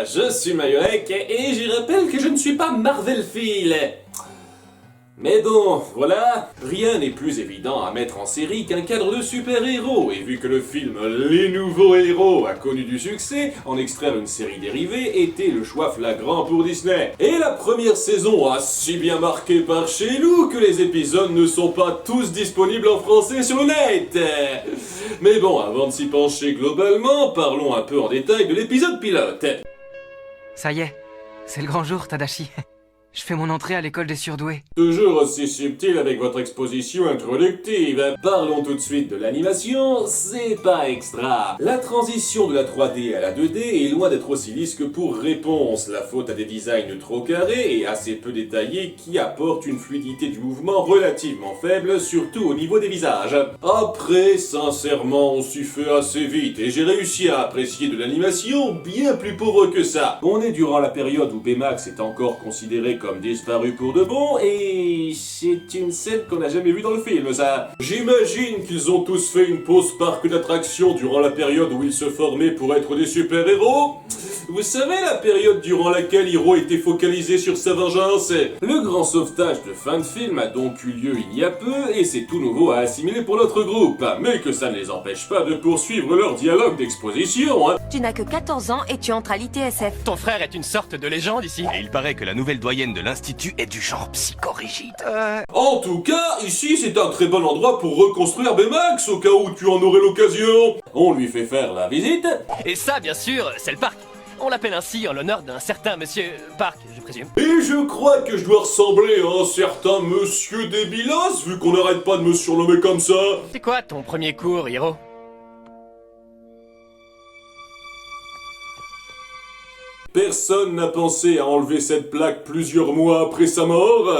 je suis Mayolek et j'y rappelle que je ne suis pas Marvelphile. Mais bon, voilà, rien n'est plus évident à mettre en série qu'un cadre de super-héros, et vu que le film Les Nouveaux Héros a connu du succès, en extraire une série dérivée était le choix flagrant pour Disney. Et la première saison a si bien marqué par chez nous que les épisodes ne sont pas tous disponibles en français sur le net. Mais bon, avant de s'y pencher globalement, parlons un peu en détail de l'épisode pilote. Ça y est, c'est le grand jour, Tadashi. Je fais mon entrée à l'école des surdoués. Toujours aussi subtil avec votre exposition introductive. Parlons tout de suite de l'animation, c'est pas extra. La transition de la 3D à la 2D est loin d'être aussi lisse que pour Réponse. La faute à des designs trop carrés et assez peu détaillés qui apportent une fluidité du mouvement relativement faible, surtout au niveau des visages. Après, sincèrement, on s'y fait assez vite et j'ai réussi à apprécier de l'animation bien plus pauvre que ça. On est durant la période où Baymax est encore considéré comme disparu pour de bon, et c'est une scène qu'on n'a jamais vue dans le film, ça. J'imagine qu'ils ont tous fait une pause parc d'attractions durant la période où ils se formaient pour être des super-héros. Vous savez, la période durant laquelle Hiro était focalisé sur sa vengeance. Le grand sauvetage de fin de film a donc eu lieu il y a peu, et c'est tout nouveau à assimiler pour notre groupe. Mais que ça ne les empêche pas de poursuivre leur dialogue d'exposition, hein. Tu n'as que 14 ans et tu entres à l'ITSF. Ton frère est une sorte de légende ici. Et il paraît que la nouvelle doyenne de l'institut est du genre psychorigide. En tout cas, ici c'est un très bon endroit pour reconstruire Baymax au cas où tu en aurais l'occasion. On lui fait faire la visite. Et ça, bien sûr, c'est le parc. On l'appelle ainsi en l'honneur d'un certain monsieur Park, je présume. Et je crois que je dois ressembler à un certain monsieur Débilas, vu qu'on n'arrête pas de me surnommer comme ça. C'est quoi ton premier cours, Hiro? Personne n'a pensé à enlever cette plaque plusieurs mois après sa mort.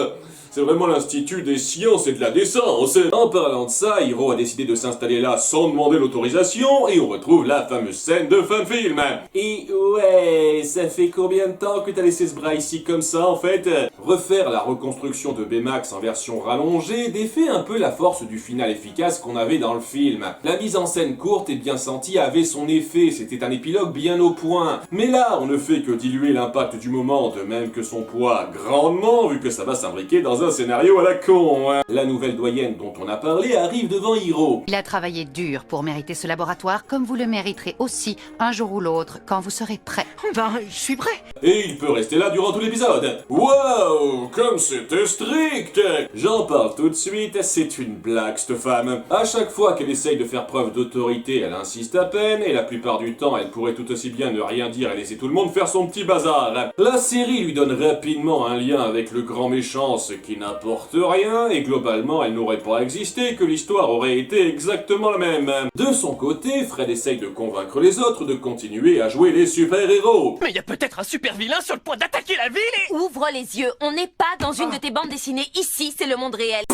C'est vraiment l'Institut des sciences et de la décence. En parlant de ça, Hiro a décidé de s'installer là sans demander l'autorisation, et on retrouve la fameuse scène de fin de film. Et ouais, ça fait combien de temps que t'as laissé ce bras ici comme ça, en fait? Refaire la reconstruction de Baymax en version rallongée défait un peu la force du final efficace qu'on avait dans le film. La mise en scène courte et bien sentie avait son effet, c'était un épilogue bien au point. Mais là, on ne fait que diluer l'impact du moment, de même que son poids grandement, vu que ça va s'imbriquer dans un scénario à la con. La nouvelle doyenne dont on a parlé arrive devant Hiro. Il a travaillé dur pour mériter ce laboratoire, comme vous le mériterez aussi, un jour ou l'autre, quand vous serez prêt. Ben, je suis prêt. Et il peut rester là durant tout l'épisode. Waouh, comme c'était strict. J'en parle tout de suite, c'est une blague cette femme. À chaque fois qu'elle essaye de faire preuve d'autorité, elle insiste à peine, et la plupart du temps, elle pourrait tout aussi bien ne rien dire et laisser tout le monde faire son petit bazar. La série lui donne rapidement un lien avec le grand méchant, ce qui n'apporte rien, et globalement, elle n'aurait pas existé, que l'histoire aurait été exactement la même. De son côté, Fred essaye de convaincre les autres de continuer à jouer les super-héros. Mais il y a peut-être un super vilain sur le point d'attaquer la ville et... Ouvre les yeux, on n'est pas dans une de tes bandes dessinées. Ici, c'est le monde réel.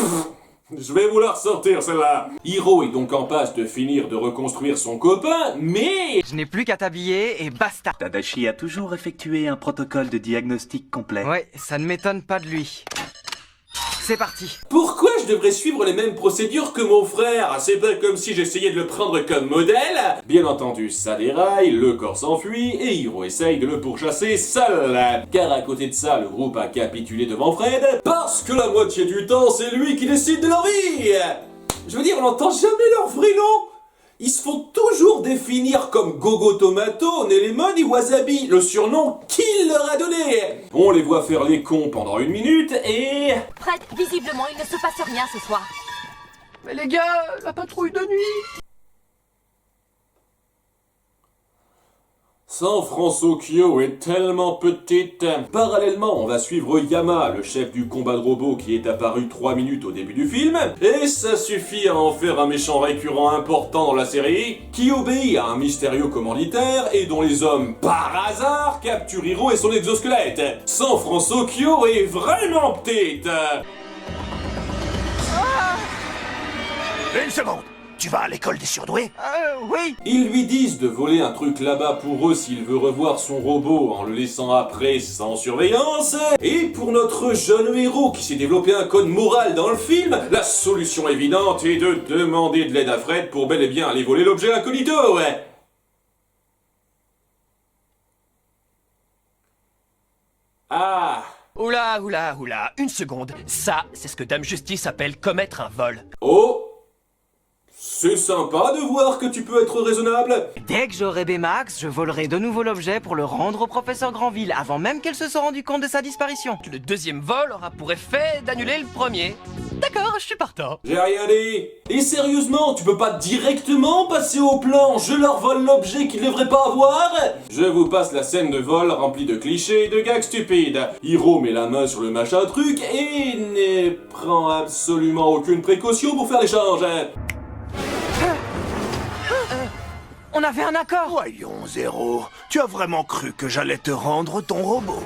Je vais vous la ressortir celle-là. Hiro est donc en passe de finir de reconstruire son copain, mais... Je n'ai plus qu'à t'habiller et basta. Tadashi a toujours effectué un protocole de diagnostic complet. Ouais, ça ne m'étonne pas de lui. C'est parti. Pourquoi je devrais suivre les mêmes procédures que mon frère? C'est pas comme si j'essayais de le prendre comme modèle. Bien entendu, ça déraille, le corps s'enfuit, et Hiro essaye de le pourchasser seul. Car à côté de ça, le groupe a capitulé devant Fred, parce que la moitié du temps, c'est lui qui décide de leur vie. Je veux dire, on n'entend jamais leur vrai nom. Ils se font toujours définir comme Gogo Tomato, Nelemon et Wasabi, le surnom qu'il leur a donné. On les voit faire les cons pendant 1 minute et... Fred, visiblement, il ne se passe rien ce soir. Mais les gars, la patrouille de nuit. San Francisco est tellement petite. Parallèlement, on va suivre Yama, le chef du combat de robots qui est apparu 3 minutes au début du film, et ça suffit à en faire un méchant récurrent important dans la série, qui obéit à un mystérieux commanditaire et dont les hommes, par hasard, capturent Hiro et son exosquelette. San Francisco est vraiment petite. Une seconde. Tu vas à l'école des surdoués? Oui. Ils lui disent de voler un truc là-bas pour eux s'il veut revoir son robot en le laissant après sans surveillance. Et pour notre jeune héros qui s'est développé un code moral dans le film, la solution évidente est de demander de l'aide à Fred pour bel et bien aller voler l'objet incognito, ouais. Oula, oula, oula, une seconde. Ça, c'est ce que Dame Justice appelle commettre un vol. Oh! C'est sympa de voir que tu peux être raisonnable. Dès que j'aurai Baymax, je volerai de nouveau l'objet pour le rendre au professeur Granville, avant même qu'elle se soit rendue compte de sa disparition. Le deuxième vol aura pour effet d'annuler le premier. D'accord, je suis partant. J'ai rien dit. Et sérieusement, tu peux pas directement passer au plan, je leur vole l'objet qu'ils devraient pas avoir? Je vous passe la scène de vol remplie de clichés et de gags stupides. Hiro met la main sur le machin truc et ne prend absolument aucune précaution pour faire l'échange. On avait un accord. Voyons, Zéro, tu as vraiment cru que j'allais te rendre ton robot?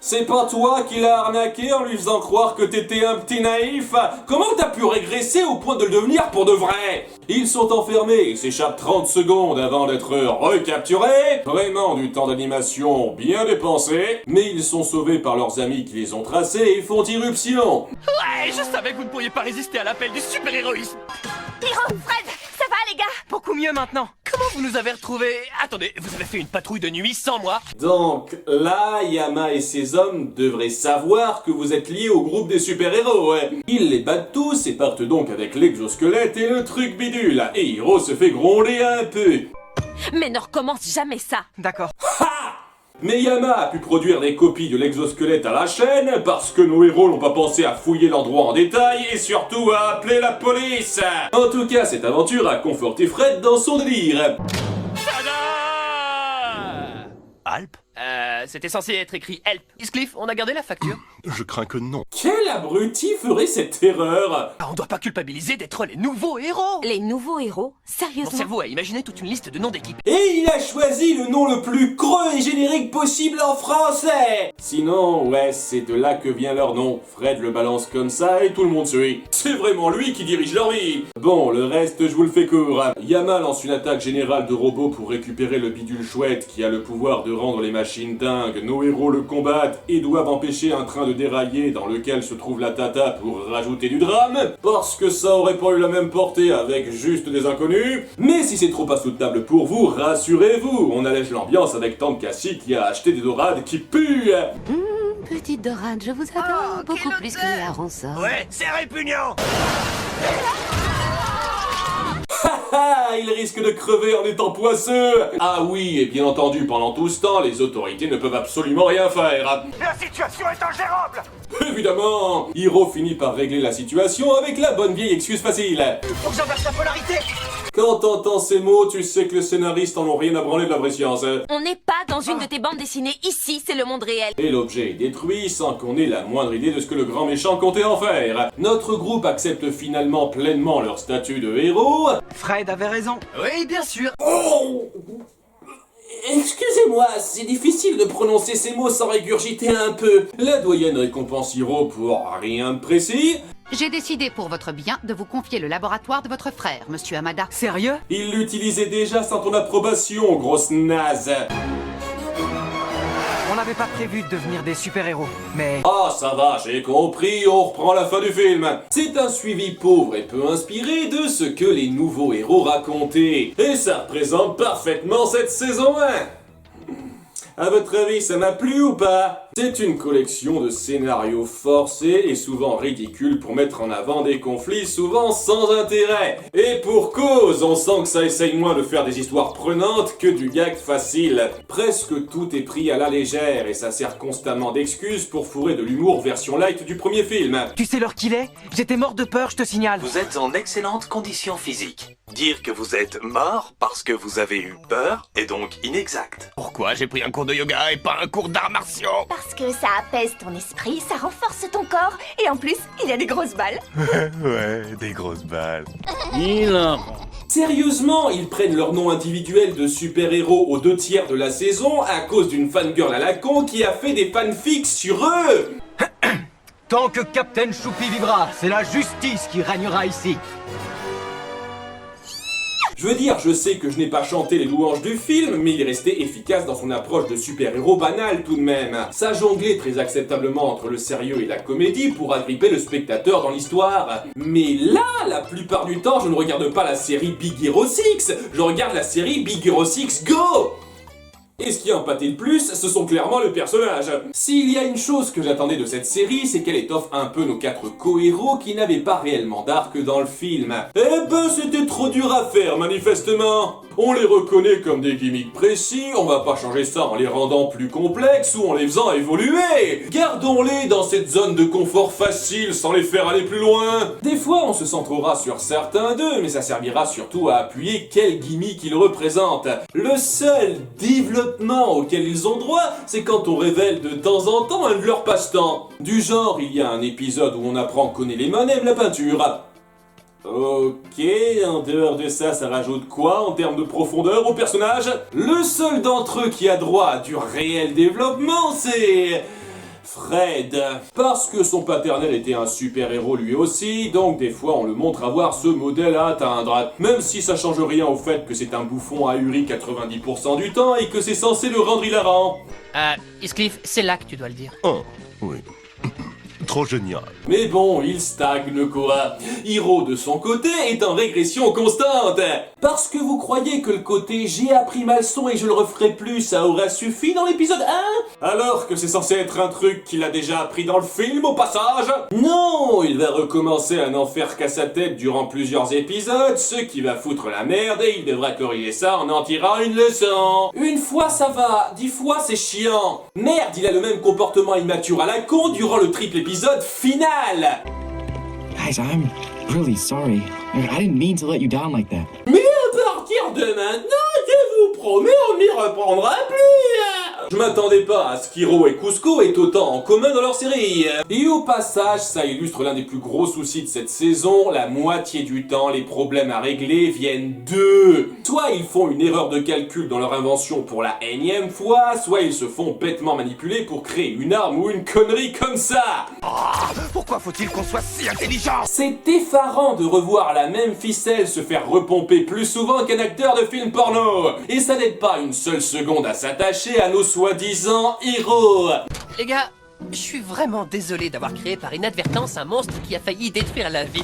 C'est pas toi qui l'as arnaqué en lui faisant croire que t'étais un petit naïf? Comment t'as pu régresser au point de le devenir pour de vrai? Ils sont enfermés et s'échappent 30 secondes avant d'être recapturés. Vraiment du temps d'animation bien dépensé. Mais ils sont sauvés par leurs amis qui les ont tracés et font irruption. Ouais, je savais que vous ne pourriez pas résister à l'appel du super-héroïsme. Hiro, Fred, ça va les gars? Beaucoup mieux maintenant. Comment vous nous avez retrouvés? Attendez, vous avez fait une patrouille de nuit sans moi? Donc là, Yama et ses hommes devraient savoir que vous êtes liés au groupe des super-héros. Ils les battent tous et partent donc avec l'exosquelette et le truc bidule. Et Hiro se fait gronder un peu. Mais ne recommence jamais ça. D'accord. Mais Yama a pu produire des copies de l'exosquelette à la chaîne parce que nos héros n'ont pas pensé à fouiller l'endroit en détail et surtout à appeler la police. En tout cas, cette aventure a conforté Fred dans son délire. Tada! Alp? C'était censé être écrit Help. Iscliffe, on a gardé la facture. Je crains que non. Quel abruti ferait cette erreur? Ah, on doit pas culpabiliser d'être les nouveaux héros. Les nouveaux héros? Mon Sérieusement? cerveau a imaginé toute une liste de noms d'équipes. Et il a choisi le nom le plus creux et générique possible en français. Sinon, ouais, c'est de là que vient leur nom. Fred le balance comme ça et tout le monde suit. C'est vraiment lui qui dirige leur vie. Bon, le reste, je vous le fais court. Yama lance une attaque générale de robots pour récupérer le bidule chouette qui a le pouvoir de rendre les machines dingues. Nos héros le combattent et doivent empêcher un train de dérailler dans lequel se trouve la tata pour rajouter du drame, parce que ça aurait pas eu la même portée avec juste des inconnus. Mais si c'est trop insoutenable pour vous, rassurez-vous, on allège l'ambiance avec Tante Cassie qui a acheté des dorades qui puent. Petite Dorade, je vous adore beaucoup plus que les Ronçon. Ouais, c'est répugnant! Ah, il risque de crever en étant poisseux. Ah oui, et bien entendu, pendant tout ce temps, les autorités ne peuvent absolument rien faire. La situation est ingérable! Évidemment, Hiro finit par régler la situation avec la bonne vieille excuse facile. Faut que j'inverse la polarité. Quand t'entends ces mots, tu sais que les scénaristes en ont rien à branler de la vraie science. On n'est pas dans une de tes bandes dessinées. Ici, c'est le monde réel. Et l'objet est détruit sans qu'on ait la moindre idée de ce que le grand méchant comptait en faire. Notre groupe accepte finalement pleinement leur statut de héros. Fred avait raison. Oui, bien sûr. Oh! Excusez-moi, c'est difficile de prononcer ces mots sans régurgiter un peu. La doyenne récompense Hiro pour rien de précis. J'ai décidé pour votre bien de vous confier le laboratoire de votre frère, monsieur Hamada. Sérieux? Il l'utilisait déjà sans ton approbation, grosse naze. On n'avait pas prévu de devenir des super-héros, mais... Ah, ça va, j'ai compris, on reprend la fin du film. C'est un suivi pauvre et peu inspiré de ce que les nouveaux héros racontaient. Et ça représente parfaitement cette saison 1. À votre avis, ça m'a plu ou pas? C'est une collection de scénarios forcés et souvent ridicules pour mettre en avant des conflits souvent sans intérêt. Et pour cause, on sent que ça essaye moins de faire des histoires prenantes que du gag facile. Presque tout est pris à la légère et ça sert constamment d'excuse pour fourrer de l'humour version light du premier film. Tu sais l'heure qu'il est? J'étais mort de peur, je te signale. Vous êtes en excellente condition physique. Dire que vous êtes mort parce que vous avez eu peur est donc inexact. Pourquoi j'ai pris un cours de yoga et pas un cours d'arts martiaux? Parce que ça apaise ton esprit, ça renforce ton corps, et en plus, il a des grosses balles. Ouais, des grosses balles. Sérieusement, ils prennent leur nom individuel de super-héros aux 2/3 de la saison à cause d'une fangirl à la con qui a fait des fanfics sur eux. Tant que Captain Choupi vivra, c'est la justice qui régnera ici. Je veux dire, je sais que je n'ai pas chanté les louanges du film, mais il est resté efficace dans son approche de super-héros banal tout de même. Ça jonglait très acceptablement entre le sérieux et la comédie pour agripper le spectateur dans l'histoire. Mais là, la plupart du temps, je ne regarde pas la série Big Hero 6, je regarde la série Big Hero 6 Go! Et ce qui a empâté le plus, ce sont clairement les personnages. S'il y a une chose que j'attendais de cette série, c'est qu'elle étoffe un peu nos 4 co-héros qui n'avaient pas réellement d'arc dans le film. Eh ben, c'était trop dur à faire, manifestement. On les reconnaît comme des gimmicks précis, on va pas changer ça en les rendant plus complexes ou en les faisant évoluer. Gardons-les dans cette zone de confort facile sans les faire aller plus loin. Des fois, on se centrera sur certains d'eux, mais ça servira surtout à appuyer quel gimmick ils représentent. Le seul développement auquel ils ont droit, c'est quand on révèle de temps en temps un de leurs passe-temps. Du genre, il y a un épisode où on apprend qu'on Eleven aime la peinture. Ok, en dehors de ça, ça rajoute quoi en termes de profondeur au personnage? Le seul d'entre eux qui a droit à du réel développement, c'est... Fred. Parce que son paternel était un super-héros lui aussi, donc des fois on le montre avoir ce modèle à atteindre. Même si ça change rien au fait que c'est un bouffon ahuri 90% du temps et que c'est censé le rendre hilarant. Heathcliff, c'est là que tu dois le dire. Oh, oui. Trop génial. Mais bon, il stagne quoi. Hiro de son côté est en régression constante. Parce que vous croyez que le côté j'ai appris ma leçon et je le referai plus, ça aura suffi dans l'épisode 1? Alors que c'est censé être un truc qu'il a déjà appris dans le film au passage? Non, il va recommencer à n'en faire qu'à sa tête durant plusieurs épisodes, ce qui va foutre la merde et il devra corriger ça en en tirant une leçon. Une fois ça va, 10 fois c'est chiant. Merde, il a le même comportement immature à la con durant le triple épisode final. Guys, I'm really sorry. I didn't mean to let you down like that. Mais à partir de maintenant, je vous promets, on n'y reprendra plus. Je m'attendais pas à ce qu'Hiro et Kuzco aient autant en commun dans leur série. Et au passage, ça illustre l'un des plus gros soucis de cette saison, la moitié du temps, les problèmes à régler viennent d'eux. Soit ils font une erreur de calcul dans leur invention pour la énième fois, soit ils se font bêtement manipuler pour créer une arme ou une connerie comme ça. Pourquoi faut-il qu'on soit si intelligent? C'est effarant de revoir la même ficelle se faire repomper plus souvent qu'un acteur de film porno. Et ça n'aide pas une seule seconde à s'attacher à nos soi-disant héros. Les gars, je suis vraiment désolé d'avoir créé par inadvertance un monstre qui a failli détruire la vie.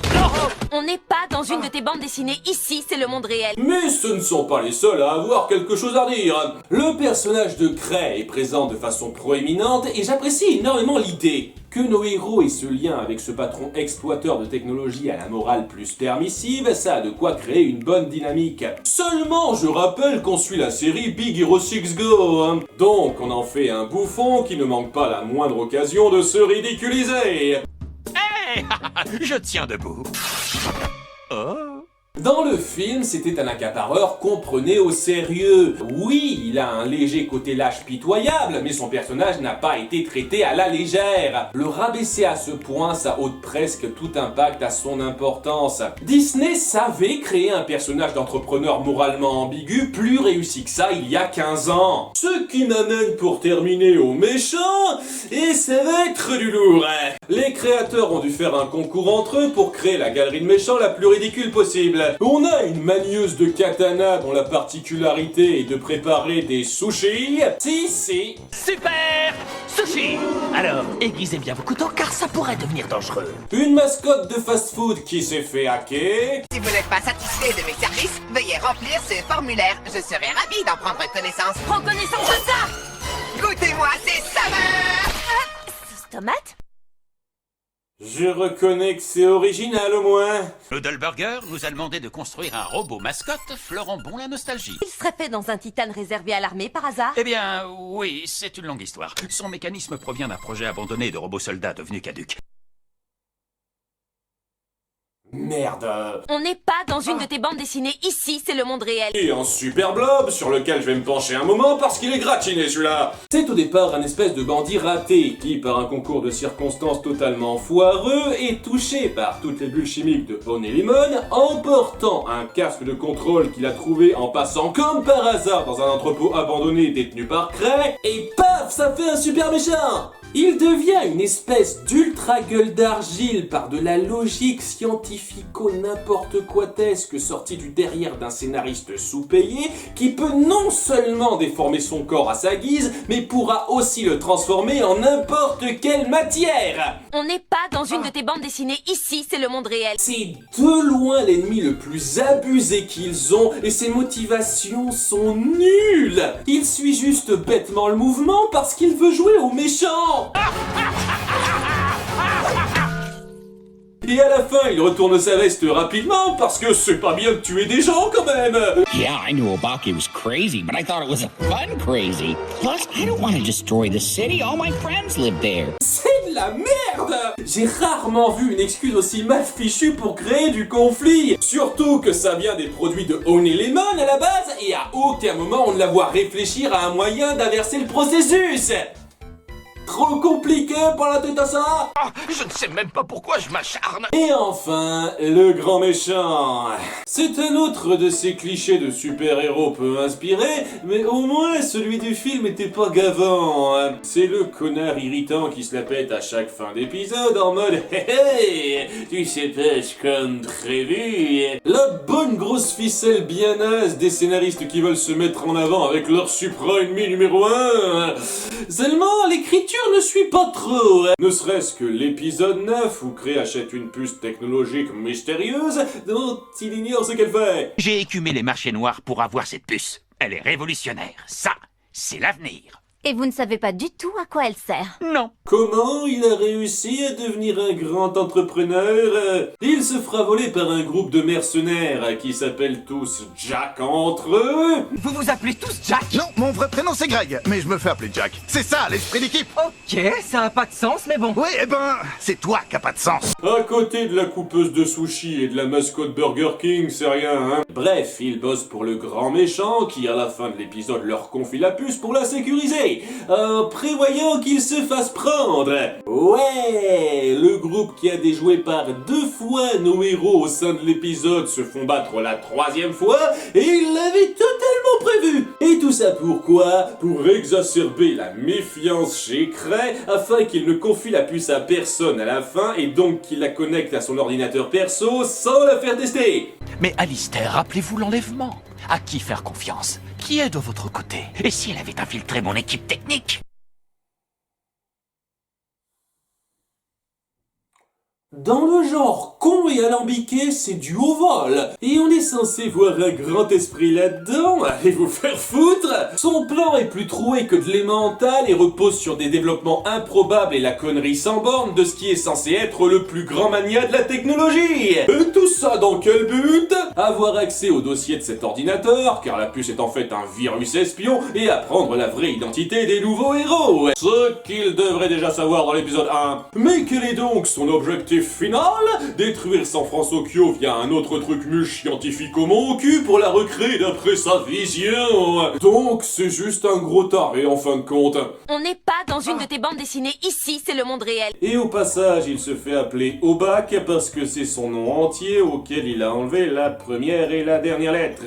On n'est pas dans une de tes bandes dessinées. Ici, c'est le monde réel. Mais ce ne sont pas les seuls à avoir quelque chose à dire. Le personnage de Cray est présent de façon proéminente et j'apprécie énormément l'idée que nos héros aient ce lien avec ce patron exploiteur de technologie à la morale plus permissive, ça a de quoi créer une bonne dynamique. Seulement, je rappelle qu'on suit la série Big Hero 6 Go, donc on en fait un bouffon qui ne manque pas la moindre occasion de se ridiculiser. Hey, je tiens debout. Oh. Dans le film, c'était un accapareur qu'on prenait au sérieux. Oui, il a un léger côté lâche pitoyable, mais son personnage n'a pas été traité à la légère. Le rabaisser à ce point, ça ôte presque tout impact à son importance. Disney savait créer un personnage d'entrepreneur moralement ambigu plus réussi que ça il y a 15 ans. Ce qui m'amène pour terminer au méchant, et ça va être du lourd. Les créateurs ont dû faire un concours entre eux pour créer la galerie de méchants la plus ridicule possible. On a une manieuse de katana dont la particularité est de préparer des sushis. Si. Super sushi. Alors, aiguisez bien vos couteaux car ça pourrait devenir dangereux. Une mascotte de fast-food qui s'est fait hacker. Si vous n'êtes pas satisfait de mes services, veuillez remplir ce formulaire. Je serai ravi d'en prendre connaissance. Prends connaissance de ça. Goûtez-moi ces saveurs. Sauce tomate? Je reconnais que c'est original au moins. Noodle Burger nous a demandé de construire un robot mascotte fleurant bon la nostalgie. Il serait fait dans un titane réservé à l'armée par hasard? Eh bien, oui, c'est une longue histoire. Son mécanisme provient d'un projet abandonné de robots soldats devenus caducs. Merde. On n'est pas dans une de tes bandes dessinées. Ici, c'est le monde réel. Et un super blob sur lequel je vais me pencher un moment parce qu'il est gratiné celui-là. C'est au départ un espèce de bandit raté qui, par un concours de circonstances totalement foireux, est touché par toutes les bulles chimiques de Lemon en portant un casque de contrôle qu'il a trouvé en passant comme par hasard dans un entrepôt abandonné détenu par Cray et paf, ça fait un super méchant. Il devient une espèce d'ultra gueule d'argile par de la logique scientifico-n'importe quoi-tesque sortie du derrière d'un scénariste sous-payé qui peut non seulement déformer son corps à sa guise, mais pourra aussi le transformer en n'importe quelle matière. On n'est pas dans une de tes bandes dessinées. Ici, c'est le monde réel. C'est de loin l'ennemi le plus abusé qu'ils ont et ses motivations sont nulles. Il suit juste bêtement le mouvement parce qu'il veut jouer au méchant. Et à la fin, il retourne sa veste rapidement parce que c'est pas bien de tuer des gens quand même. Yeah, I knew Obaki was crazy, but I thought it was a fun crazy. Plus, I don't want to destroy the city. All my friends live there. C'est de la merde. J'ai rarement vu une excuse aussi mal fichue pour créer du conflit. Surtout que ça vient des produits de Honey Lemon à la base et à aucun moment on ne la voit réfléchir à un moyen d'inverser le processus. Trop compliqué pour la tête à ça. Je ne sais même pas pourquoi je m'acharne. Et enfin, le grand méchant. C'est un autre de ces clichés de super-héros peu inspirés, mais au moins celui du film était pas gavant. C'est le connard irritant qui se la pète à chaque fin d'épisode en mode « Hé hé, tu sais pas comme prévu ». La bonne grosse ficelle bien naze des scénaristes qui veulent se mettre en avant avec leur supra-ennemi numéro 1. Seulement, l'écriture ne suit pas trop. Ne serait-ce que l'épisode 9 où Cré achète une puce technologique mystérieuse dont il ignore ce qu'elle fait. J'ai écumé les marchés noirs pour avoir cette puce. Elle est révolutionnaire. Ça, c'est l'avenir. Et vous ne savez pas du tout à quoi elle sert. Non. Comment il a réussi à devenir un grand entrepreneur? Il se fera voler par un groupe de mercenaires qui s'appellent tous Jack entre eux. Vous vous appelez tous Jack? Non, mon vrai prénom c'est Greg, mais je me fais appeler Jack. C'est ça, l'esprit d'équipe. Ok, ça a pas de sens, mais bon. Oui, eh ben, c'est toi qui a pas de sens. À côté de la coupeuse de sushi et de la mascotte Burger King, c'est rien, hein. Bref, ils bossent pour le grand méchant qui, à la fin de l'épisode, leur confie la puce pour la sécuriser. Prévoyant qu'ils se fassent prendre. Ouais, le groupe qui a déjoué par 2 fois nos héros au sein de l'épisode se font battre la 3e fois et ils l'avaient totalement prévu. Et tout ça pourquoi? Pour exacerber la méfiance chez Cray afin qu'il ne confie la puce à personne à la fin et donc qu'il la connecte à son ordinateur perso sans la faire tester. Mais Alistair, rappelez-vous l'enlèvement. À qui faire confiance? Qui est de votre côté? Et si elle avait infiltré mon équipe technique? Dans le genre con et alambiqué, c'est du haut vol. Et on est censé voir un grand esprit là-dedans. Allez vous faire foutre. Son plan est plus troué que de l'émental et repose sur des développements improbables et la connerie sans borne de ce qui est censé être le plus grand mania de la technologie. Et tout ça dans quel but? Avoir accès au dossier de cet ordinateur, car la puce est en fait un virus espion, et apprendre la vraie identité des nouveaux héros. Ce qu'il devrait déjà savoir dans l'épisode 1. Mais quel est donc son objectif final? Détruire San Francisco via un autre truc muche scientifique au mon cul pour la recréer d'après sa vision. Donc c'est juste un gros taré en fin de compte. On n'est pas dans une de tes bandes dessinées. Ici, c'est le monde réel. Et au passage, il se fait appeler Obac parce que c'est son nom entier auquel il a enlevé la première et la dernière lettre.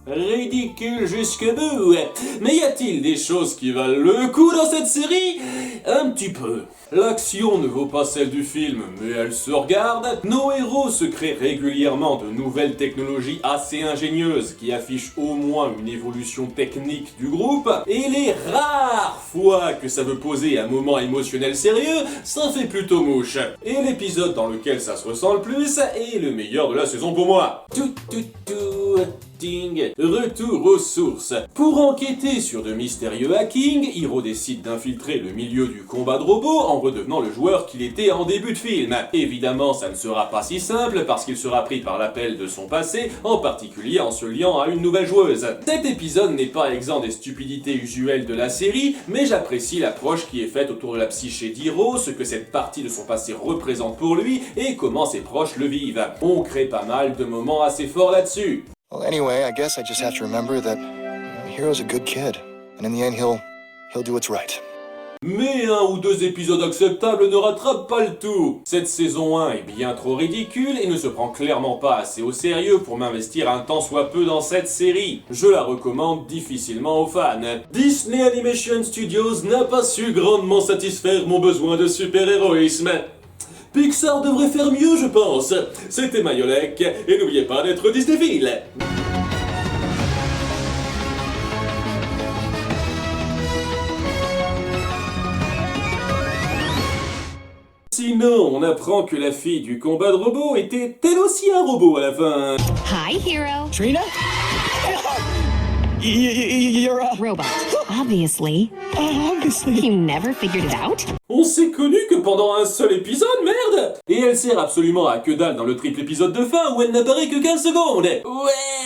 Ridicule jusque bout. Mais y a-t-il des choses qui valent le coup dans cette série? Un petit peu. L'action ne vaut pas celle du film, mais elle se regarde. Nos héros se créent régulièrement de nouvelles technologies assez ingénieuses qui affichent au moins une évolution technique du groupe. Et les rares fois que ça veut poser un moment émotionnel sérieux, ça fait plutôt mouche. Et l'épisode dans lequel ça se ressent le plus est le meilleur de la saison pour moi. Retour aux sources. Pour enquêter sur de mystérieux hackings, Hiro décide d'infiltrer le milieu du combat de robots en redevenant le joueur qu'il était en début de film. Évidemment, ça ne sera pas si simple parce qu'il sera pris par l'appel de son passé, en particulier en se liant à une nouvelle joueuse. Cet épisode n'est pas exempt des stupidités usuelles de la série, mais j'apprécie l'approche qui est faite autour de la psyché d'Hiro, ce que cette partie de son passé représente pour lui et comment ses proches le vivent. On crée pas mal de moments assez forts là-dessus. Well, anyway, I guess I just have to remember that Hiro's a good kid, and in the end, he'll do what's right. Mais 1 ou 2 épisodes acceptables ne rattrapent pas le tout. Cette saison 1 est bien trop ridicule et ne se prend clairement pas assez au sérieux pour m'investir un tant soit peu dans cette série. Je la recommande difficilement aux fans. Disney Animation Studios n'a pas su grandement satisfaire mon besoin de super-héroïsme. Pixar devrait faire mieux, je pense. C'était Mayolek, et n'oubliez pas d'être Disneyphile. Sinon, on apprend que la fille du combat de robots était elle aussi un robot à la fin. Hi, hero. Trina? You're a Robot. Obviously. You never figured it out? On s'est connu que pendant un seul épisode, merde! Et elle sert absolument à que dalle dans le triple épisode de fin où elle n'apparaît que 15 secondes. Ouais!